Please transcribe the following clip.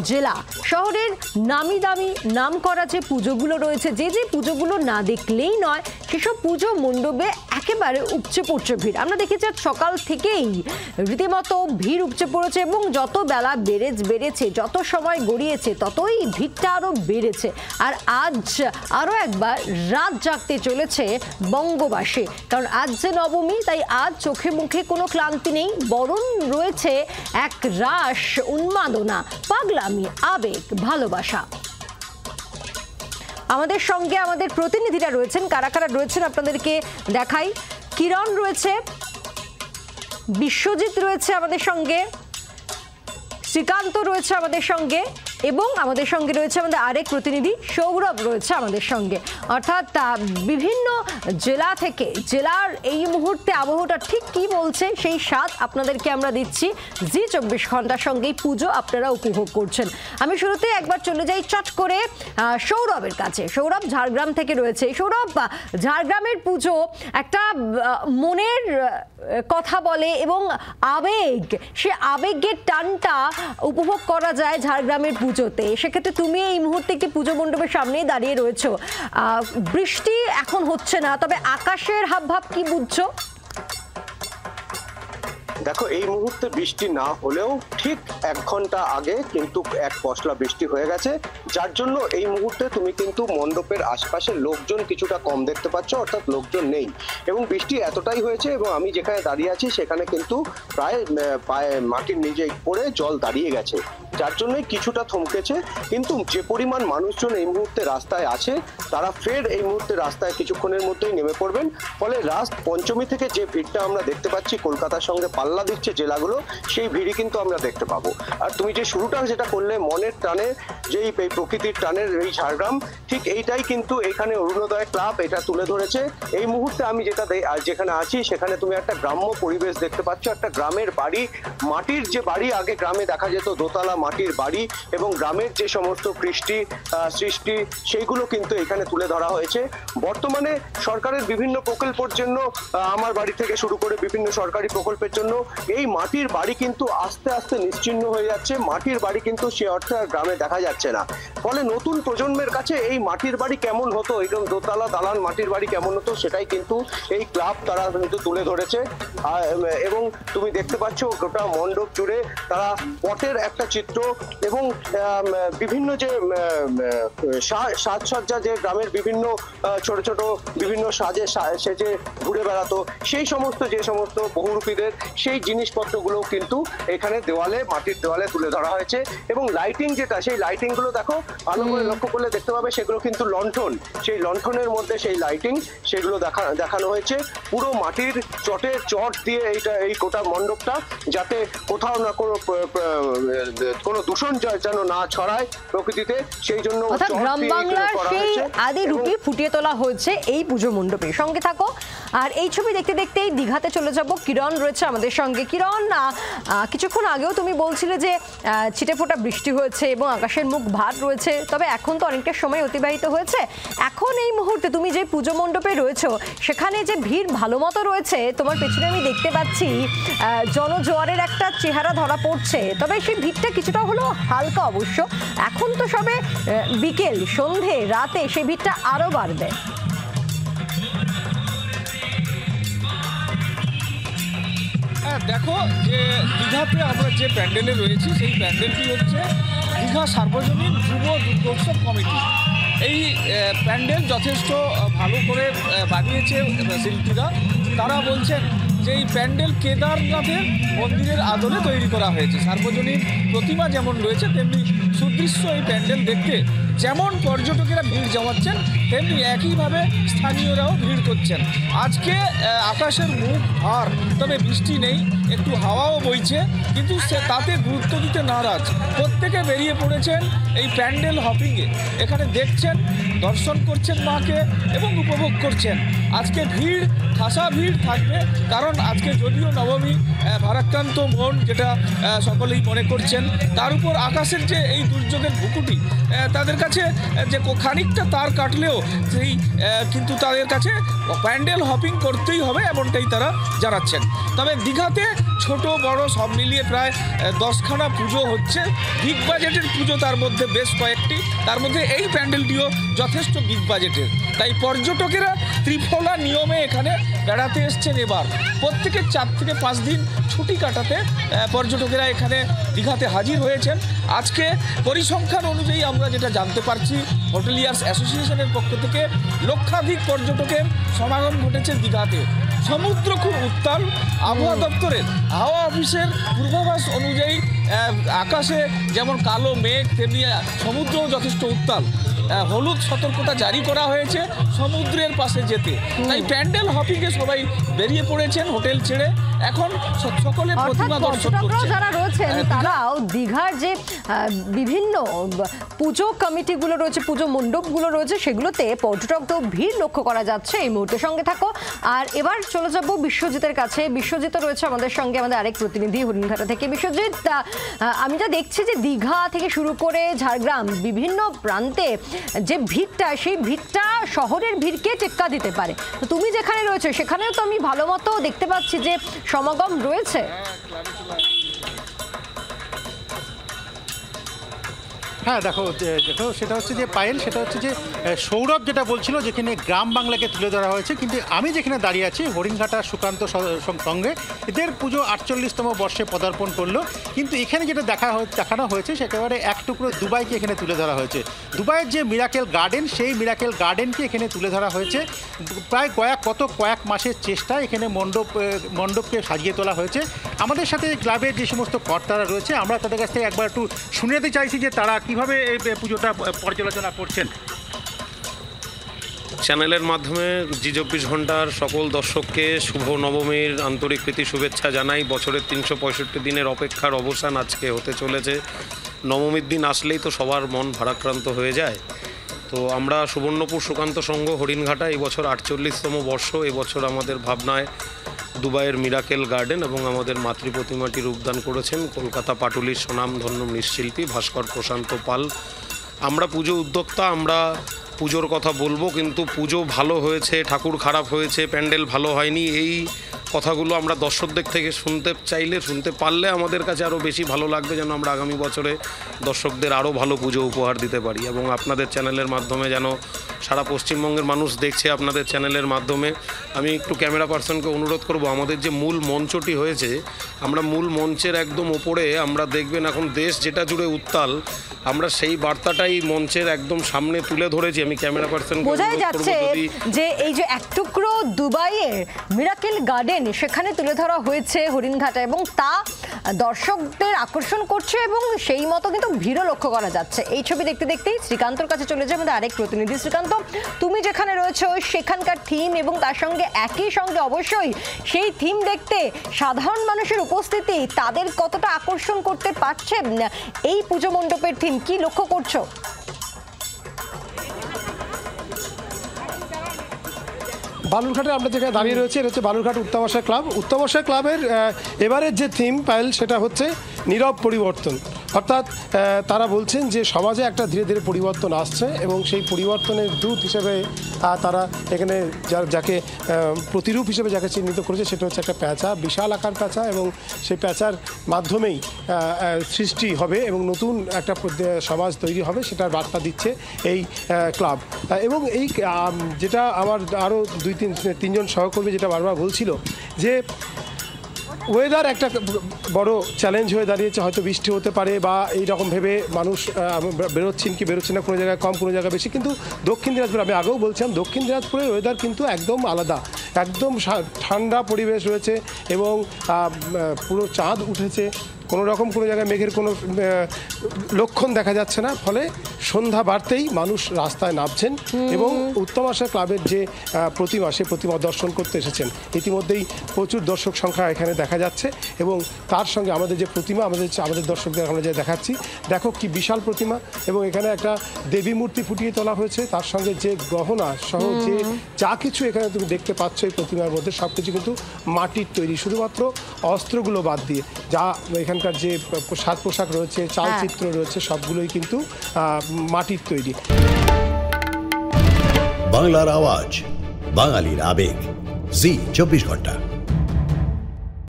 জেলা, শহরের নামি দামি নাম করা যে পুজোগুলো রয়েছে, যে পুজোগুলো না দেখলেই নয়, সেসব পুজো মণ্ডপে একেবারে উপচে পড়ছে ভিড়। আমরা দেখেছি সকাল থেকেই রীতিমতো ভিড় উপচে পড়েছে এবং যত বেলা বেড়েছে, যত সময় গড়িয়েছে, ততই ভিড়টা আরো বেড়েছে। আর আজ আরো একবার রাত জাগতে চলেছে বঙ্গবাসী, কারণ আজ যে নবমী, তাই আজ চোখে মুখে কোনো ক্লান্তি নেই, বরং রয়েছে এক রাস উন্মাদনা, পাগলামি, আবেগ, ভালোবাসা। আমাদের সঙ্গে আমাদের প্রতিনিধিরা রয়েছেন, কারা কারা রয়েছেন আপনাদেরকে দেখাই। কিরণ রয়েছে, বিশ্বজিৎ রয়েছে আমাদের সঙ্গে, শ্রীকান্ত রয়েছে আমাদের সঙ্গে, এবং আমাদের সঙ্গে রয়েছে আমাদের আরেক প্রতিনিধি সৌরভ রয়েছে আমাদের সঙ্গে। অর্থাৎ বিভিন্ন জেলা থেকে, জেলার এই মুহূর্তে আবহাওয়াটা ঠিক কি বলছে সেই স্বাদ আপনাদেরকে আমরা দিচ্ছি। জি 24 ঘন্টার সঙ্গেই পুজো আপনারা উপভোগ করছেন। আমি শুরুতে একবার চলে যাই চট করে সৌরভের কাছে। সৌরভ ঝাড়গ্রাম থেকে রয়েছে। সৌরভ, ঝাড়গ্রামের পুজো একটা মনের কথা বলে এবং আবেগ, সে আবেগের টানটা উপভোগ করা যায় ঝাড়গ্রামের পুজোতে। সেক্ষেত্রে তুমি এই মুহূর্তে একটি পুজো মণ্ডপের সামনেই দাঁড়িয়ে রয়েছো। বৃষ্টি এখন হচ্ছে না, তবে আকাশের হাবভাব কি বুঝছো? দেখো, এই মুহূর্তে বৃষ্টি না হলেও ঠিক 1 ঘন্টা আগে কিন্তু এক পশলা বৃষ্টি হয়ে গেছে, যার জন্য এই মুহূর্তে তুমি কিন্তু মণ্ডপের আশপাশে লোকজন কিছুটা কম দেখতে পাচ্ছ, অর্থাৎ লোকজন নেই। এবং বৃষ্টি এতটাই হয়েছে, এবং আমি যেখানে দাঁড়িয়ে আছি সেখানে কিন্তু প্রায় পায়ে মাটির নিচে পড়ে জল দাঁড়িয়ে গেছে, যার জন্যই কিছুটা থমকেছে। কিন্তু যে পরিমাণ মানুষজন এই মুহূর্তে রাস্তায় আছে, তারা ফের এই মুহূর্তে রাস্তায় কিছুক্ষণের মধ্যেই নেমে পড়বেন। ফলে রাত পঞ্চমী থেকে যে ভিড়টা আমরা দেখতে পাচ্ছি, কলকাতার সঙ্গে পাল্লা দিচ্ছে জেলাগুলো, সেই ভিড়ই কিন্তু আমরা দেখতে পাবো। আর তুমি যে শুরুটা যেটা করলে মনের টানে, যেই প্রকৃতির টানের এই ঝাড়গ্রাম, ঠিক এইটাই কিন্তু এখানে অরুণোদয় ক্লাব এটা তুলে ধরেছে। এই মুহূর্তে আমি যেখানে আছি সেখানে তুমি একটা গ্রাম্য পরিবেশ দেখতে পাচ্ছ, একটা গ্রামের বাড়ি, মাটির যে বাড়ি আগে গ্রামে দেখা যেত, দোতলা মাটির বাড়ি, এবং গ্রামের যে সমস্ত সৃষ্টি সেইগুলো কিন্তু এখানে তুলে ধরা হয়েছে। বর্তমানে সরকারের বিভিন্ন প্রকল্পের জন্য, আমার বাড়ি থেকে শুরু করে বিভিন্ন সরকারি প্রকল্পের জন্য এই মাটির বাড়ি কিন্তু আস্তে আস্তে নিশ্চিহ্ন হয়ে যাচ্ছে। মাটির বাড়ি কিন্তু সে অর্থে আর গ্রামে দেখা যাচ্ছে না। ফলে নতুন প্রজন্মের কাছে এই মাটির বাড়ি কেমন হতো, একদম দোতলা দালান মাটির বাড়ি কেমন হতো, সেটাই কিন্তু এই ক্লাব তারা কিন্তু তুলে ধরেছে। এবং তুমি দেখতে পাচ্ছ গোটা মণ্ডপ জুড়ে তারা পটের একটা চিত্র এবং বিভিন্ন যে সাজসজ্জা, যে গ্রামের বিভিন্ন ছোট ছোট বিভিন্ন সেজে ঘুরে বেড়াতো, সেই সমস্ত যে সমস্ত বহুরূপীদের সেই জিনিসপত্রগুলো কিন্তু এখানে দেওয়ালে, মাটির দেওয়ালে তুলে ধরা হয়েছে। এবং লাইটিং যেটা, সেই লাইটিং গুলো দেখো, ভালো করে লক্ষ্য করলে দেখতে পাবে সেগুলো কিন্তু লণ্ঠন, সেই লণ্ঠনের মধ্যে সেই লাইটিং, সেগুলো দেখানো হয়েছে পুরো মাটির চট দিয়ে এই গোটা মণ্ডপটা, যাতে কোথাও না কোনো দূষণ যেন না ছড়ায় প্রকৃতিতে, সেই জন্য গ্রাম বাংলার সেই আদি রূপে ফুটিয়ে তোলা হয়েছে এই পুজো মণ্ডপে। সঙ্গে থাকো, আর এই ছবি দেখতে দেখতেই দীঘাতে চলে যাব। কিরণ রয়েছে আমাদের সঙ্গে। কিরণ, কিছুক্ষণ আগেও তুমি বলছিলে যে ছিটেফোঁটা বৃষ্টি হয়েছে এবং আকাশের মুখ ভার রয়েছে, তবে এখন তো অনেকটা সময় অতিবাহিত হয়েছে। এখন এই মুহূর্তে তুমি যে পুজো মণ্ডপে রয়েছো, সেখানে যে ভিড় ভালো মতো রয়েছে, তোমার পেছনে আমি দেখতে পাচ্ছি জনজোয়ারের একটা চেহারা ধরা পড়ছে, তবে সেই ভিড়টা কিছুটা হলো হালকা অবশ্য। এখন তো সবে বিকেল, সন্ধে, রাতে সেই ভিড়টা আরো বাড়বে। দেখো, যে দীঘাতে আমরা যে প্যান্ডেলে রয়েছি, সেই প্যান্ডেলটি হচ্ছে দীঘা সার্বজনীন যুব দুর্গোৎসব কমিটি। এই প্যান্ডেল যথেষ্ট ভালো করে বানিয়েছে শিল্পীরা। তারা বলছেন যে এই প্যান্ডেল কেদারনাথের মন্দিরের আদলে তৈরি করা হয়েছে। সার্বজনীন প্রতিমা যেমন রয়েছে, তেমনি সুদৃশ্য এই প্যান্ডেল দেখতে যেমন পর্যটকেরা ভিড় জমাচ্ছেন, তেমনি একইভাবে স্থানীয়রাও ভিড় করছেন। আজকে আকাশের মুখ ভার, তবে বৃষ্টি নেই, একটু হাওয়াও বইছে, কিন্তু তাতে গুরুত্ব দিতে নারাজ। প্রত্যেকে বেরিয়ে পড়েছেন এই প্যান্ডেল হপিংয়ে। এখানে দেখছেন, দর্শন করছেন মাকে এবং উপভোগ করছেন। আজকে ভিড়, ঠাসা ভিড় থাকবে, কারণ আজকে যদিও নবমী, ভারাক্রান্ত মন যেটা সকলেই মনে করছেন, তার উপর আকাশের যে এই দুর্যোগের ভুকুটি, তাদের কাছে কাছে যে খানিকটা তার কাটলেও সেই কিন্তু তাদের কাছে প্যান্ডেল হপিং করতেই হবে এমনটাই তারা জানাচ্ছেন। তবে দীঘাতে ছোট বড় সব মিলিয়ে প্রায় 10খানা পুজো হচ্ছে, বিগ বাজেটের পুজো তার মধ্যে বেশ কয়েকটি, তার মধ্যে এই প্যান্ডেলটিও যথেষ্ট বিগ বাজেটের। তাই পর্যটকেরা ত্রিফলা নিয়মে এখানে বেড়াতে এসছেন। এবার প্রত্যেকের 4 থেকে 5 দিন ছুটি কাটাতে পর্যটকেরা এখানে দীঘাতে হাজির হয়েছেন। আজকে পরিসংখ্যান অনুযায়ী আমরা যেটা জানতে পারছি, হোটেলিয়ার্স অ্যাসোসিয়েশনের পক্ষ থেকে লক্ষাধিক পর্যটকের সমাগম ঘটেছে দীঘাতে। সমুদ্র খুব উত্তাল। আবহাওয়া দপ্তরের হাওয়া অফিসের পূর্বাভাস অনুযায়ী আকাশে যেমন কালো মেঘ, তেমনি সমুদ্রও যথেষ্ট উত্তাল। হলুদ সতর্কতা জারি করা হয়েছে সমুদ্রের পাশে যেতে। তাই প্যান্ডেল হপিংয়ে সবাই বেরিয়ে পড়েছেন হোটেল ছেড়ে। এখন সকলে প্রতিমা দর্শন করছেন। যারা রয়েছেন তারাও দীঘার যে বিভিন্ন পুজো কমিটিগুলো রয়েছে, পুজো মণ্ডপগুলো রয়েছে, সেগুলোতে পর্যটকদের ভিড় লক্ষ্য করা যাচ্ছে। এই মুহূর্তে সঙ্গে থাকো। আর এবার চলে যাব বিশ্বজিতের কাছে। বিশ্বজিৎ রয়েছে আমাদের সঙ্গে, আমাদের আরেক প্রতিনিধি হরিণঘাটা থেকে। বিশ্বজিৎ, আমি যা দেখছি যে দীঘা থেকে শুরু করে ঝাড়গ্রাম বিভিন্ন প্রান্তে যে ভিড়টা, সেই ভিড়টা শহরের ভিড়কে টেক্কা দিতে পারে। তো তুমি যেখানে রয়েছে সেখানেও তো আমি ভালো মতো দেখতে পাচ্ছি যে সমাগম রয়েছে। হ্যাঁ দেখো সেটা হচ্ছে যে পায়েল, সেটা হচ্ছে যে সৌরভ যেটা বলছিল যেখানে গ্রাম বাংলাকে তুলে ধরা হয়েছে, কিন্তু আমি যেখানে দাঁড়িয়ে আছি হরিণঘাটা সুকান্ত সঙ্গে এদের পুজো 48তম বর্ষে পদার্পণ করলো। কিন্তু এখানে যেটা দেখানো হয়েছে সেকেবারে এক টুকরো দুবাইকে এখানে তুলে ধরা হয়েছে। দুবাইয়ের যে মিরাকেল গার্ডেন, সেই মিরাকেল গার্ডেনকে এখানে তুলে ধরা হয়েছে। প্রায় কয়েক মাসের চেষ্টা এখানে মণ্ডপকে সাজিয়ে তোলা হয়েছে। আমাদের সাথে ক্লাবের যে সমস্ত কর্তারা রয়েছে, আমরা তাদের কাছ থেকে একবার একটু শুনে নিতে চাইছি যে তারা কিভাবে এই পুজোটা পর্যালোচনা করছেন। চ্যানেলের মাধ্যমে জি24 ঘন্টার সকল দর্শককে শুভ নবমীর আন্তরিক প্রীতি শুভেচ্ছা জানাই। বছরের 365 দিনের অপেক্ষার অবসান আজকে হতে চলেছে। নবমীর দিন আসলেই তো সবার মন ভারাক্রান্ত হয়ে যায়। তো আমরা সুবর্ণপুর সুকান্ত সংঘ হরিণঘাটা এই বছর 48তম বর্ষ। এবছর আমাদের ভাবনায় দুবাইয়ের মিরাকেল গার্ডেন এবং আমাদের মাতৃ প্রতিমাটি রূপদান করেছেন কলকাতা পাটুলির স্বনামধন্য নৃশিল্পী ভাস্কর প্রশান্ত পাল। আমরা পুজো উদ্যোক্তা, আমরা পুজোর কথা বলবো, কিন্তু পুজো ভালো হয়েছে, ঠাকুর খারাপ হয়েছে, প্যান্ডেল ভালো হয়নি, এই কথাগুলো আমরা দর্শকদের থেকে শুনতে পারলে আমাদের কাছে আরও বেশি ভালো লাগবে, যেন আমরা আগামী বছরে দর্শকদের আরও ভালো পুজো উপহার দিতে পারি। এবং আপনাদের চ্যানেলের মাধ্যমে যেন সারা পশ্চিমবঙ্গের মানুষ দেখছে আপনাদের চ্যানেলের মাধ্যমে। আমি একটু ক্যামেরা পার্সনকে অনুরোধ করব, আমাদের যে মূল মঞ্চটি হয়েছে, আমরা মূল মঞ্চের একদম ওপরে আমরা দেখবেন এখন দেশ যেটা জুড়ে উত্তাল, আমরা সেই বার্তাটাই মঞ্চের একদম সামনে তুলে ধরেছি। আমি ক্যামেরা পার্সনকে বোঝাই যাচ্ছে যে এই যে এক টুকরো দুবাইয়ের মিরাকেল গার্ডেন সেখানে তুলে ধরা হয়েছে হরিণঘাটা, এবং তা দর্শকদের আকর্ষণ করছে এবং সেই মতো কিন্তু ভিড়ও লক্ষ্য করা যাচ্ছে। এই ছবি দেখতে দেখতেই শ্রীকান্তর কাছে চলে যায় আমাদের আরেক প্রতিনিধি। শ্রীকান্ত, তুমি যেখানে রয়েছে সেখানকার থিম এবং তার সঙ্গে একই সঙ্গে অবশ্যই সেই থিম দেখতে সাধারণ মানুষের উপস্থিতি তাদের কতটা আকর্ষণ করতে পারছে এই পুজো মণ্ডপের থিম, কি লক্ষ্য করছো? বালুরঘাটে আমরা যেখানে দাঁড়িয়ে রয়েছি এটা হচ্ছে বালুরঘাট উত্তমাশয় ক্লাব। উত্তমাশয় ক্লাবের এবারের যে থিম পাইল সেটা হচ্ছে নীরব পরিবর্তন। অর্থাৎ তারা বলছেন যে সমাজে একটা ধীরে ধীরে পরিবর্তন আসছে এবং সেই পরিবর্তনের দূত হিসেবে তারা এখানে যাকে প্রতিরূপ হিসেবে যাকে চিহ্নিত করেছে সেটা হচ্ছে একটা প্যাঁচা, বিশাল আকার প্যাঁচা, এবং সেই প্যাঁচার মাধ্যমেই সৃষ্টি হবে এবং নতুন একটা সমাজ তৈরি হবে, সেটার বার্তা দিচ্ছে এই ক্লাব। এবং এই যেটা আমার আরও 2-3জন সহকর্মী যেটা বারবার বলছিল যে ওয়েদার একটা বড় চ্যালেঞ্জ হয়ে দাঁড়িয়েছে। হয়তো বৃষ্টি হতে পারে বা এইরকম ভেবে মানুষ বেরোচ্ছেন কি বেরোচ্ছে না, কোনো জায়গায় কম কোনো জায়গায় বেশি। কিন্তু দক্ষিণ দিনাজপুর, আমি আগেও বলছিলাম, দক্ষিণ দিনাজপুরের ওয়েদার কিন্তু একদম আলাদা, একদম ঠান্ডা পরিবেশ রয়েছে এবং পুরো চাঁদ উঠেছে, কোনো রকম কোনো জায়গায় মেঘের কোনো লক্ষণ দেখা যাচ্ছে না। ফলে সন্ধ্যা বাড়তেই মানুষ রাস্তায় নামছেন এবং উত্তমাশয় ক্লাবের যে প্রতিমা, সে প্রতিমা দর্শন করতে এসেছেন। ইতিমধ্যেই প্রচুর দর্শক সংখ্যা এখানে দেখা যাচ্ছে এবং তার সঙ্গে আমাদের যে প্রতিমা, আমাদের দর্শকদের আমরা যে দেখাচ্ছি, দেখো কি বিশাল প্রতিমা, এবং এখানে একটা দেবী মূর্তি ফুটিয়ে তোলা হয়েছে, তার সঙ্গে যে গহনা সহ যে যা কিছু এখানে তুমি দেখতে পাচ্ছ এই প্রতিমার মধ্যে সব কিছু কিন্তু মাটির তৈরি, শুধুমাত্র অস্ত্রগুলো বাদ দিয়ে। যা এখানে এখানকার যে সাজ পোশাক রয়েছে, চালচিত্র রয়েছে, সবগুলোই কিন্তু মাটির তৈরি। বাংলার আওয়াজ, বাঙালির আবেগ, জি 24 ঘন্টা।